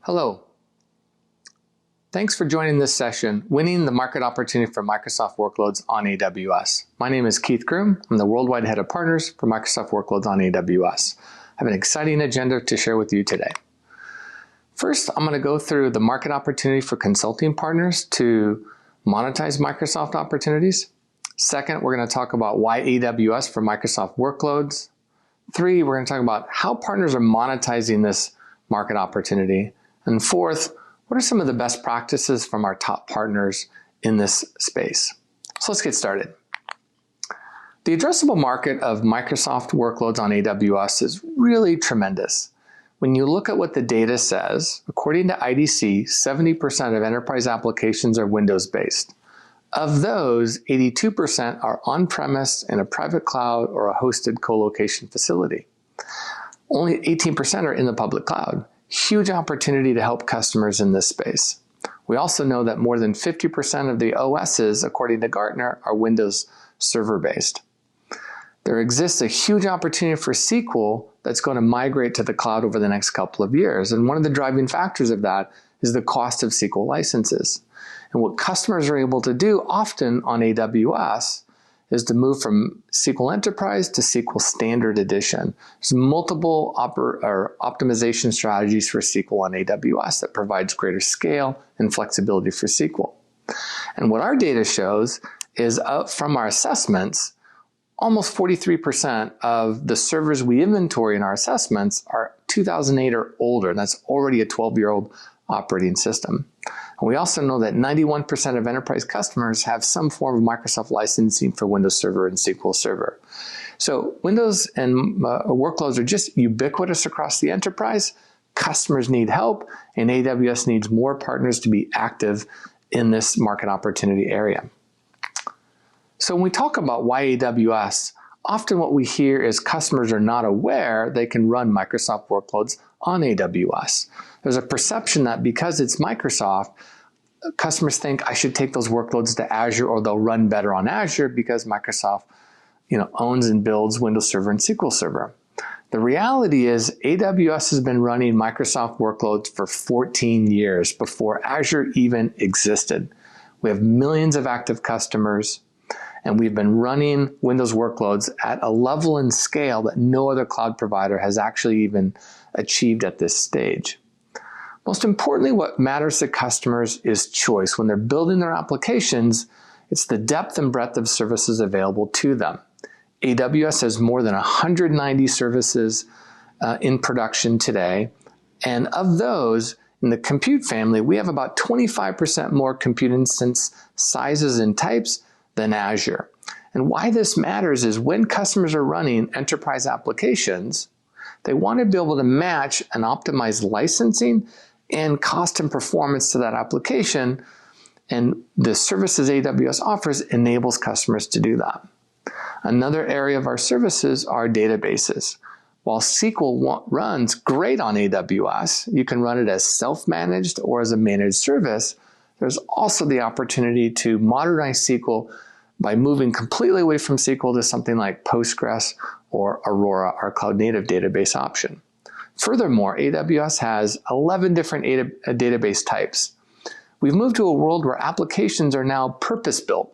Hello. Thanks for joining this session, Winning the Market Opportunity for Microsoft Workloads on AWS. My name is Keith Groom. I'm the Worldwide Head of Partners for Microsoft Workloads on AWS. I have an exciting agenda to share with you today. First, I'm going to go through the market opportunity for consulting partners to monetize Microsoft opportunities. Second, we're going to talk about why AWS for Microsoft Workloads. 3, we're going to talk about how partners are monetizing this market opportunity. And fourth, what are some of the best practices from our top partners in this space? So let's get started. The addressable market of Microsoft workloads on AWS is really tremendous. When you look at what the data says, according to IDC, 70% of enterprise applications are Windows-based. Of those, 82% are on-premise in a private cloud or a hosted co-location facility. Only 18% are in the public cloud. Huge opportunity to help customers in this space. We also know that more than 50% of the OSs, according to Gartner, are Windows server-based. There exists a huge opportunity for SQL that's going to migrate to the cloud over the next couple of years. And one of the driving factors of that is the cost of SQL licenses. And what customers are able to do often on AWS is to move from SQL Enterprise to SQL Standard Edition. There's multiple optimization strategies for SQL on AWS that provides greater scale and flexibility for SQL. And what our data shows is from our assessments, almost 43% of the servers we inventory in our assessments are 2008 or older. That's already a 12-year-old operating system. And we also know that 91% of enterprise customers have some form of Microsoft licensing for Windows Server and SQL Server. So Windows and workloads are just ubiquitous across the enterprise. Customers need help, and AWS needs more partners to be active in this market opportunity area. So when we talk about why AWS, often what we hear is customers are not aware they can run Microsoft workloads on AWS. There's a perception that because it's Microsoft, customers think I should take those workloads to Azure or they'll run better on Azure because Microsoft owns and builds Windows Server and SQL Server. The reality is AWS has been running Microsoft workloads for 14 years before Azure even existed. We have millions of active customers, and we've been running Windows workloads at a level and scale that no other cloud provider has actually even achieved at this stage. Most importantly, what matters to customers is choice. When they're building their applications, it's the depth and breadth of services available to them. AWS has more than 190 services in production today, and of those, in the compute family, we have about 25% more compute instance sizes and types than Azure. And why this matters is when customers are running enterprise applications, they want to be able to match and optimize licensing and cost and performance to that application, and the services AWS offers enables customers to do that. Another area of our services are databases. While SQL runs great on AWS, you can run it as self-managed or as a managed service. There's also the opportunity to modernize SQL by moving completely away from SQL to something like Postgres or Aurora, our cloud-native database option. Furthermore, AWS has 11 different database types. We've moved to a world where applications are now purpose-built,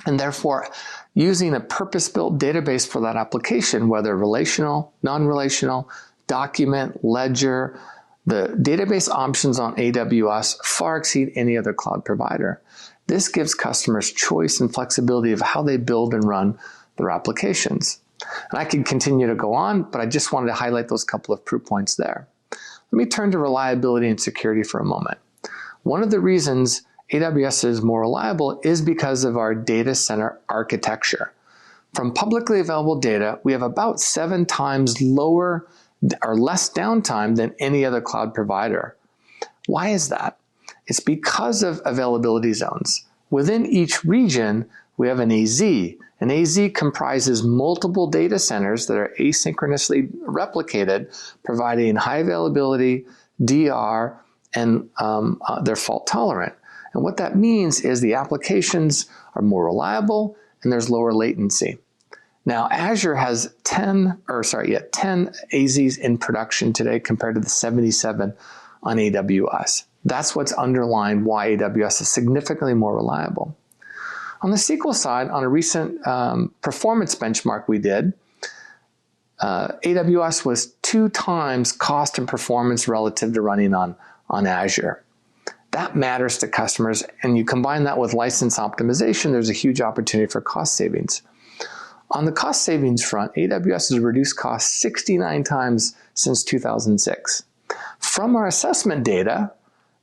and therefore using a purpose-built database for that application, whether relational, non-relational, document, ledger, the database options on AWS far exceed any other cloud provider. This gives customers choice and flexibility of how they build and run their applications. And I could continue to go on, but I just wanted to highlight those couple of proof points there. Let me turn to reliability and security for a moment. One of the reasons AWS is more reliable is because of our data center architecture. From publicly available data, we have about 7 times lower or less downtime than any other cloud provider. Why is that? It's because of availability zones. Within each region, we have an AZ. An AZ comprises multiple data centers that are asynchronously replicated, providing high availability, DR, and they're fault tolerant. And what that means is the applications are more reliable and there's lower latency. Now, Azure has 10 AZs in production today compared to the 77 on AWS. That's what's underlying why AWS is significantly more reliable. On the SQL side, on a recent performance benchmark we did, AWS was 2 times cost and performance relative to running on Azure. That matters to customers, and you combine that with license optimization, there's a huge opportunity for cost savings. On the cost savings front, AWS has reduced costs 69 times since 2006. From our assessment data,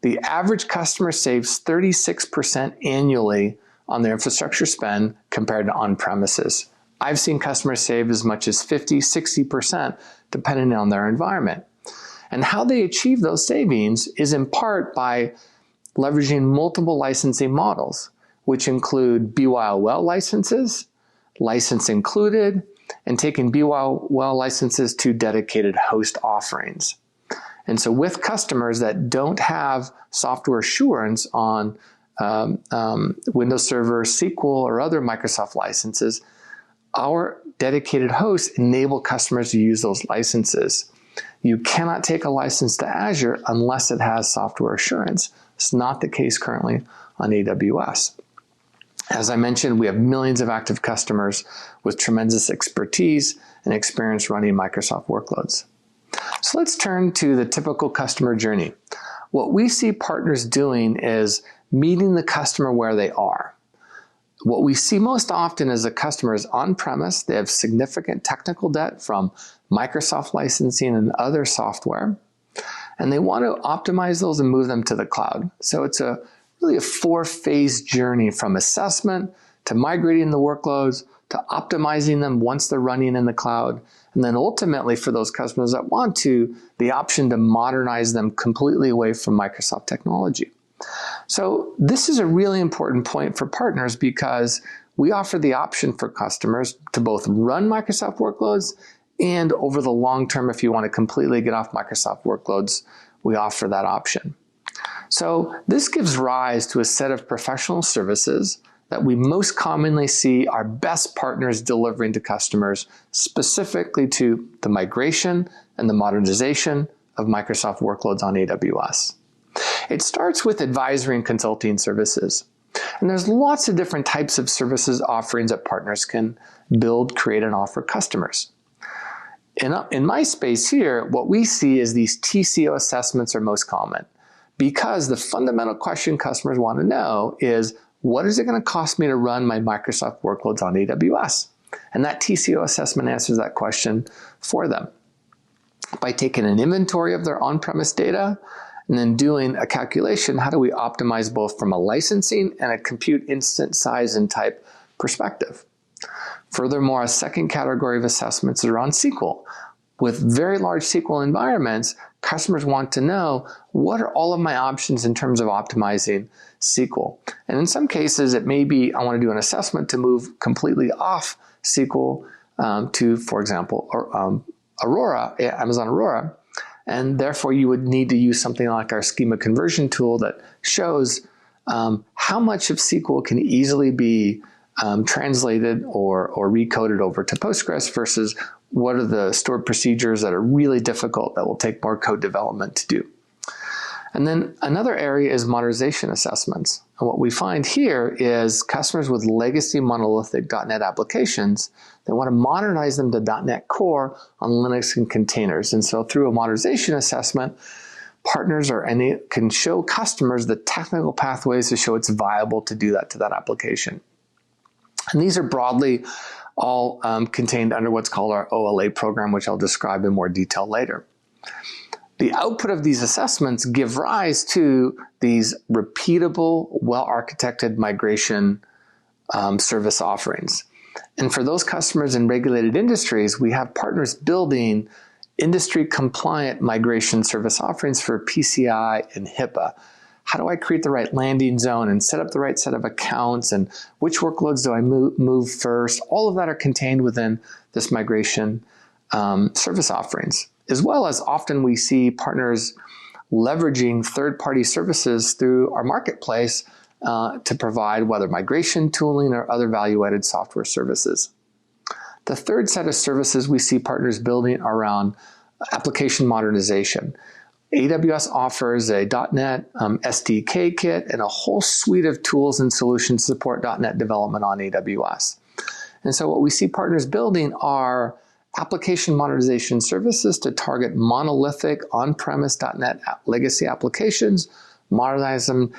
the average customer saves 36% annually on their infrastructure spend compared to on-premises. I've seen customers save as much as 50, 60% depending on their environment. And how they achieve those savings is in part by leveraging multiple licensing models, which include BYOL licenses, license included, and taking BYOL licenses to dedicated host offerings. And so with customers that don't have software assurance on Windows Server, SQL, or other Microsoft licenses, our dedicated hosts enable customers to use those licenses. You cannot take a license to Azure unless it has software assurance. It's not the case currently on AWS. As I mentioned, we have millions of active customers with tremendous expertise and experience running Microsoft workloads. So let's turn to the typical customer journey. What we see partners doing is meeting the customer where they are. What we see most often is a customer is on-premise, they have significant technical debt from Microsoft licensing and other software, and they want to optimize those and move them to the cloud. So it's really a 4-phase journey from assessment to migrating the workloads to optimizing them once they're running in the cloud, and then ultimately for those customers that want to, the option to modernize them completely away from Microsoft technology. So this is a really important point for partners because we offer the option for customers to both run Microsoft workloads and over the long term, if you want to completely get off Microsoft workloads, we offer that option. So this gives rise to a set of professional services that we most commonly see our best partners delivering to customers, specifically to the migration and the modernization of Microsoft workloads on AWS. It starts with advisory and consulting services. And there's lots of different types of services offerings that partners can build, create, and offer customers. In my space here, what we see is these TCO assessments are most common because the fundamental question customers want to know is, what is it going to cost me to run my Microsoft workloads on AWS? And that TCO assessment answers that question for them. By taking an inventory of their on-premise data and then doing a calculation, how do we optimize both from a licensing and a compute instance size and type perspective? Furthermore, a second category of assessments is around SQL. With very large SQL environments, customers want to know, what are all of my options in terms of optimizing SQL? And in some cases, it may be, I want to do an assessment to move completely off SQL to, for example, Aurora, Amazon Aurora. And therefore, you would need to use something like our schema conversion tool that shows how much of SQL can easily be translated or recoded over to Postgres versus what are the stored procedures that are really difficult that will take more code development to do. And then another area is modernization assessments. And what we find here is customers with legacy monolithic .NET applications, they want to modernize them to .NET Core on Linux and containers. And so through a modernization assessment, partners can show customers the technical pathways to show it's viable to do that to that application. And these are broadly all contained under what's called our OLA program, which I'll describe in more detail later. The output of these assessments give rise to these repeatable, well-architected migration service offerings. And for those customers in regulated industries, we have partners building industry-compliant migration service offerings for PCI and HIPAA. How do I create the right landing zone and set up the right set of accounts, and which workloads do I move first? All of that are contained within this migration service offerings, as well as often we see partners leveraging third-party services through our marketplace to provide whether migration tooling or other value-added software services. The third set of services we see partners building around application modernization. AWS offers a .NET SDK kit and a whole suite of tools and solutions to support .NET development on AWS. And so what we see partners building are application modernization services to target monolithic on-premise .NET legacy applications, modernize them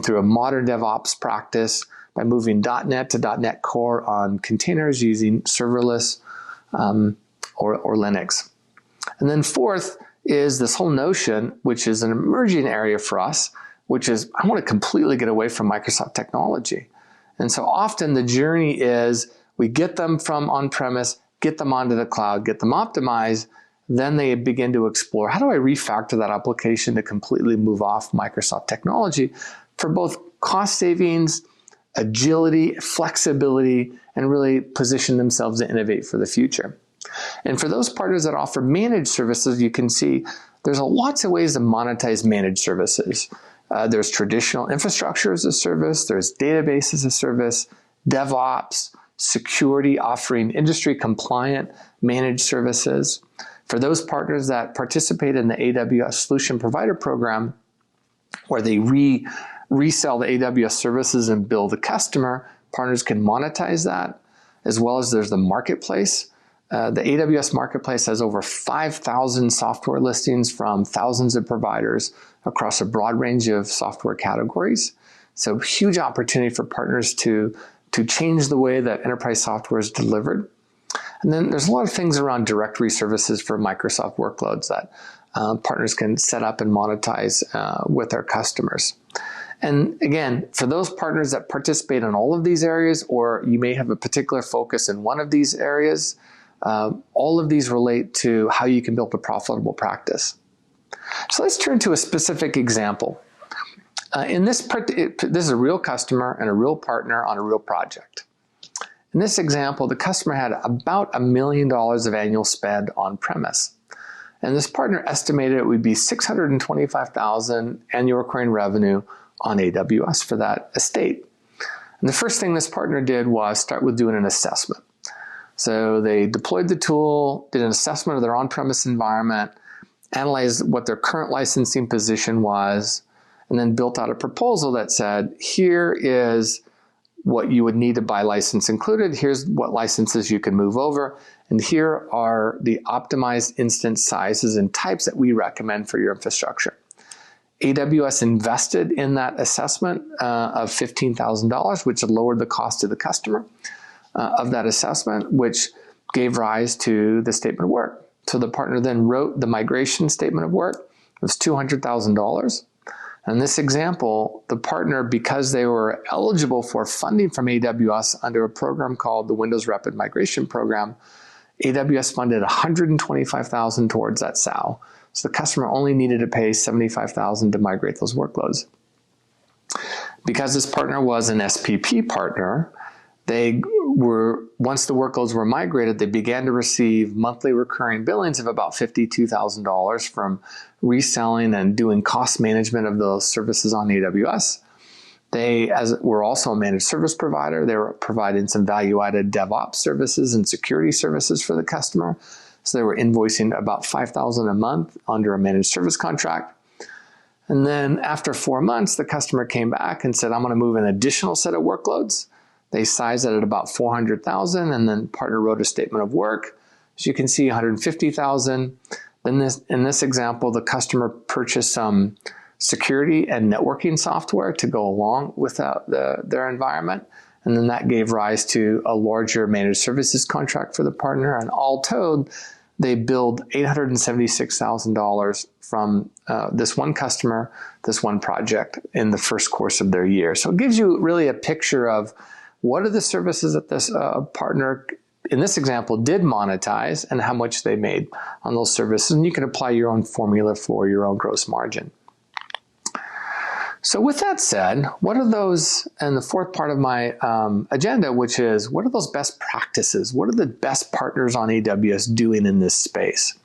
through a modern DevOps practice by moving .NET to .NET Core on containers using serverless or Linux. And then fourth is this whole notion, which is an emerging area for us, which is I want to completely get away from Microsoft technology. And so often the journey is we get them from on-premise, get them onto the cloud, get them optimized, then they begin to explore, how do I refactor that application to completely move off Microsoft technology for both cost savings, agility, flexibility, and really position themselves to innovate for the future. And for those partners that offer managed services, you can see there's lots of ways to monetize managed services. There's traditional infrastructure as a service, there's database as a service, DevOps, security offering industry compliant managed services. For those partners that participate in the AWS Solution Provider Program, where they resell the AWS services and bill the customer, partners can monetize that, as well as there's the marketplace. The AWS Marketplace has over 5,000 software listings from thousands of providers across a broad range of software categories. So huge opportunity for partners to change the way that enterprise software is delivered. And then there's a lot of things around directory services for Microsoft workloads that partners can set up and monetize with their customers. And again, for those partners that participate in all of these areas, or you may have a particular focus in one of these areas, all of these relate to how you can build a profitable practice. So let's turn to a specific example. This is a real customer and a real partner on a real project. In this example, the customer had about $1 million of annual spend on premise. And this partner estimated it would be $625,000 annual recurring revenue on AWS for that estate. And the first thing this partner did was start with doing an assessment. So they deployed the tool, did an assessment of their on-premise environment, analyzed what their current licensing position was, and then built out a proposal that said, here is what you would need to buy license included, here's what licenses you can move over, and here are the optimized instance sizes and types that we recommend for your infrastructure. AWS invested in that assessment of $15,000, which lowered the cost to the customer of that assessment, which gave rise to the statement of work. So the partner then wrote the migration statement of work. It was $200,000. In this example, the partner, because they were eligible for funding from AWS under a program called the Windows Rapid Migration Program, AWS funded $125,000 towards that SAO. So the customer only needed to pay $75,000 to migrate those workloads. Because this partner was an SPP partner, once the workloads were migrated, they began to receive monthly recurring billings of about $52,000 from reselling and doing cost management of those services on AWS. They were also a managed service provider. They were providing some value-added DevOps services and security services for the customer. So they were invoicing about $5,000 a month under a managed service contract. And then after 4 months, the customer came back and said, I'm going to move an additional set of workloads. They sized it at about $400,000, and then partner wrote a statement of work. As you can see, $150,000. Then in this example, the customer purchased some security and networking software to go along with their environment. And then that gave rise to a larger managed services contract for the partner. And all told, they billed $876,000 from this one customer, this one project in the first course of their year. So it gives you really a picture of what are the services that this partner, in this example, did monetize and how much they made on those services. And you can apply your own formula for your own gross margin. So with that said, what are those, and the fourth part of my agenda, which is what are those best practices? What are the best partners on AWS doing in this space?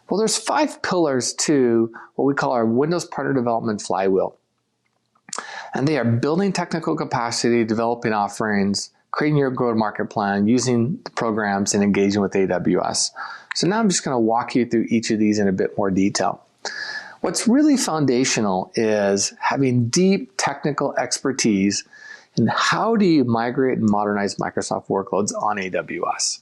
Well, there's 5 pillars to what we call our Windows Partner Development Flywheel. And they are building technical capacity, developing offerings, creating your go-to-market plan, using the programs, and engaging with AWS. So now I'm just going to walk you through each of these in a bit more detail. What's really foundational is having deep technical expertise in how do you migrate and modernize Microsoft workloads on AWS.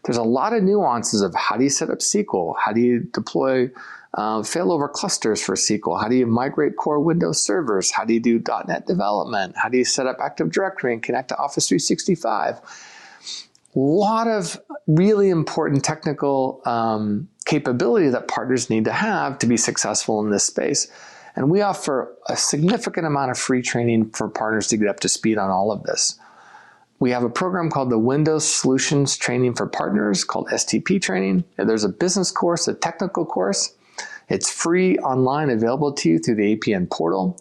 There's a lot of nuances of how do you set up SQL, how do you deploy failover clusters for SQL, how do you migrate core Windows servers, how do you do .NET development, how do you set up Active Directory and connect to Office 365. A lot of really important technical capability that partners need to have to be successful in this space. And we offer a significant amount of free training for partners to get up to speed on all of this. We have a program called the Windows Solutions Training for Partners, called STP Training. And there's a business course, a technical course. It's free online, available to you through the APN portal.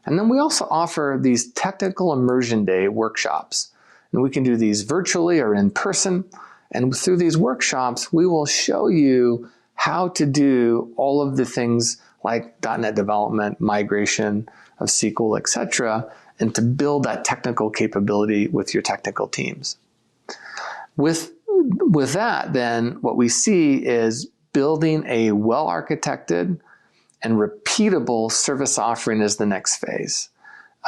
And then we also offer these technical immersion day workshops. And we can do these virtually or in person. And through these workshops, we will show you how to do all of the things like .NET development, migration of SQL, etc., and to build that technical capability with your technical teams. With that, then, what we see is building a well-architected and repeatable service offering is the next phase.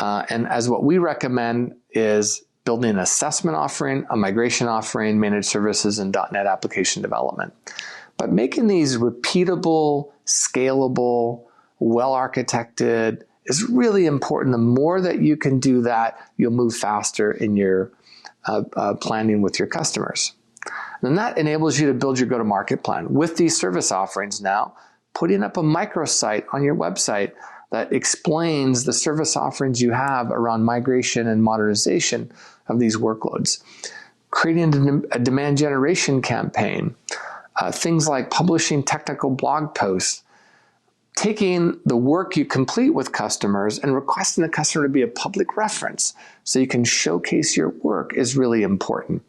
And as what we recommend is building an assessment offering, a migration offering, managed services, and .NET application development. But making these repeatable, scalable, well-architected is really important. The more that you can do that, you'll move faster in your planning with your customers. And that enables you to build your go-to-market plan. With these service offerings now, putting up a microsite on your website that explains the service offerings you have around migration and modernization of these workloads. Creating a demand generation campaign, things like publishing technical blog posts, taking the work you complete with customers and requesting the customer to be a public reference so you can showcase your work is really important.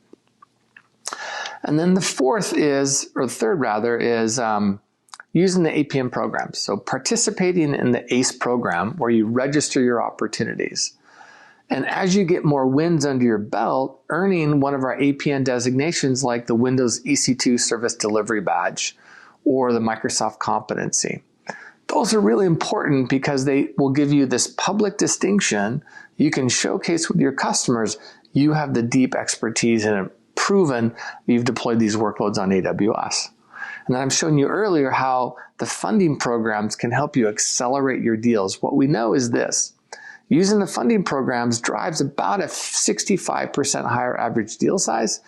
And then the third is using the APM programs. So participating in the ACE program where you register your opportunities. And as you get more wins under your belt, earning one of our APN designations like the Windows EC2 Service Delivery Badge or the Microsoft Competency. Those are really important because they will give you this public distinction. You can showcase with your customers you have the deep expertise and have proven you've deployed these workloads on AWS. And then I'm showing you earlier how the funding programs can help you accelerate your deals. What we know is this. Using the funding programs drives about a 65% higher average deal size,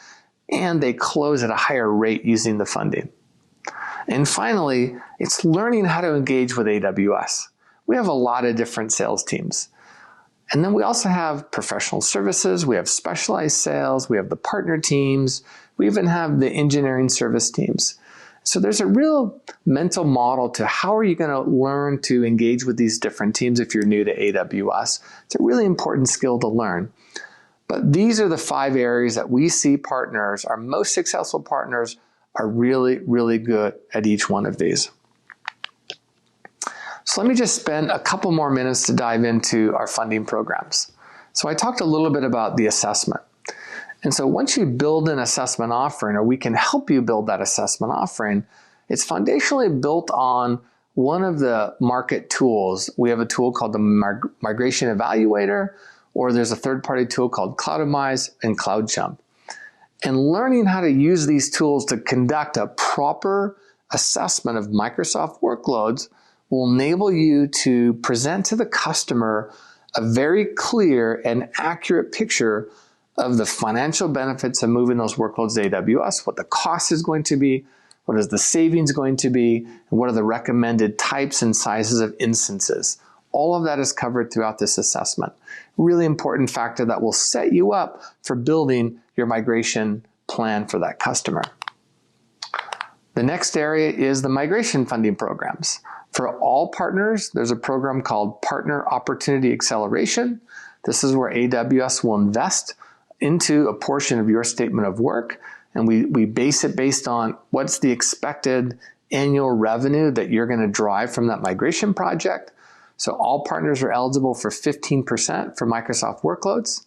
and they close at a higher rate using the funding. And finally, it's learning how to engage with AWS. We have a lot of different sales teams. And then we also have professional services, we have specialized sales, we have the partner teams, we even have the engineering service teams. So there's a real mental model to how are you going to learn to engage with these different teams if you're new to AWS. It's a really important skill to learn. But these are the 5 areas that we see partners, our most successful partners, are really, really good at each one of these. So let me just spend a couple more minutes to dive into our funding programs. So I talked a little bit about the assessment. And so once you build an assessment offering, or we can help you build that assessment offering, it's foundationally built on one of the market tools. We have a tool called the Migration Evaluator, or there's a third-party tool called Cloudimize and CloudJump. And learning how to use these tools to conduct a proper assessment of Microsoft workloads will enable you to present to the customer a very clear and accurate picture of the financial benefits of moving those workloads to AWS, what the cost is going to be, what is the savings going to be, and what are the recommended types and sizes of instances. All of that is covered throughout this assessment. Really important factor that will set you up for building your migration plan for that customer. The next area is the migration funding programs. For all partners, there's a program called Partner Opportunity Acceleration. This is where AWS will invest into a portion of your statement of work, and we base it based on what's the expected annual revenue that you're going to drive from that migration project. So all partners are eligible for 15% for Microsoft workloads.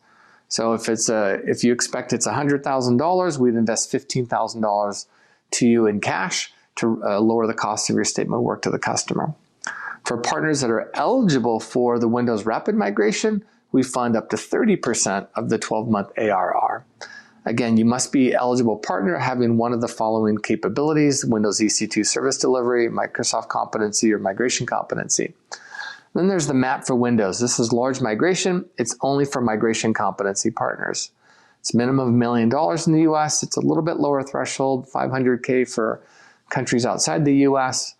So if you expect it's $100,000, we'd invest $15,000 to you in cash to lower the cost of your statement of work to the customer. For partners that are eligible for the Windows Rapid Migration, we fund up to 30% of the 12-month ARR. Again, you must be eligible partner having one of the following capabilities: Windows EC2 service delivery, Microsoft Competency, or Migration Competency. Then there's the map for Windows. This is large migration. It's only for Migration Competency Partners. It's minimum $1 million in the US. It's a little bit lower threshold, $500K for countries outside the US.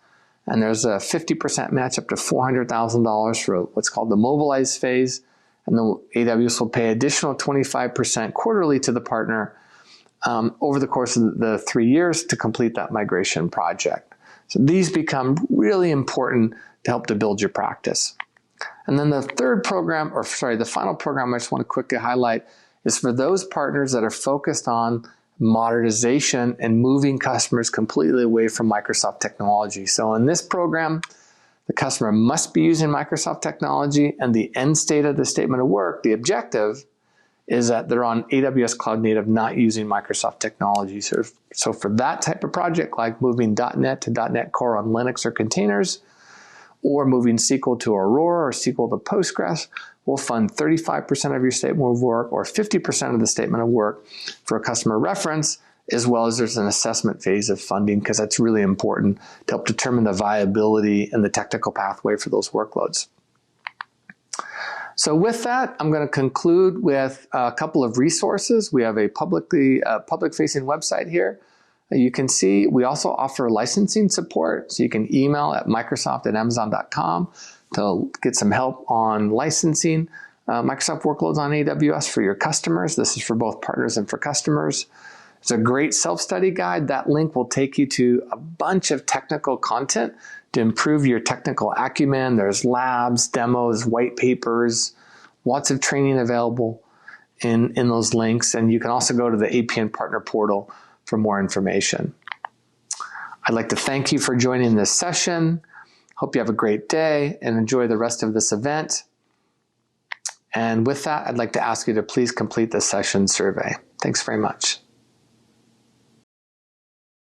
And there's a 50% match up to $400,000 for what's called the mobilize phase. And the AWS will pay additional 25% quarterly to the partner over the course of the 3 years to complete that migration project. So these become really important to help to build your practice. And then the final program I just want to quickly highlight is for those partners that are focused on modernization and moving customers completely away from Microsoft technology. So in this program, the customer must be using Microsoft technology, and the end state of the statement of work, the objective, is that they're on AWS Cloud Native, not using Microsoft technology. So for that type of project, like moving .NET to .NET Core on Linux or containers, or moving SQL to Aurora or SQL to Postgres, we'll fund 35% of your statement of work or 50% of the statement of work for a customer reference, as well as there's an assessment phase of funding, because that's really important to help determine the viability and the technical pathway for those workloads. So with that, I'm going to conclude with a couple of resources. We have a public-facing website here. You can see we also offer licensing support, so you can email at microsoft@amazon.com to get some help on licensing Microsoft workloads on AWS for your customers. This is for both partners and for customers. It's a great self-study guide. That link will take you to a bunch of technical content to improve your technical acumen. There's labs, demos, white papers, lots of training available in those links. And you can also go to the APN Partner Portal for more information. I'd like to thank you for joining this session. Hope you have a great day and enjoy the rest of this event. And with that, I'd like to ask you to please complete the session survey. Thanks very much.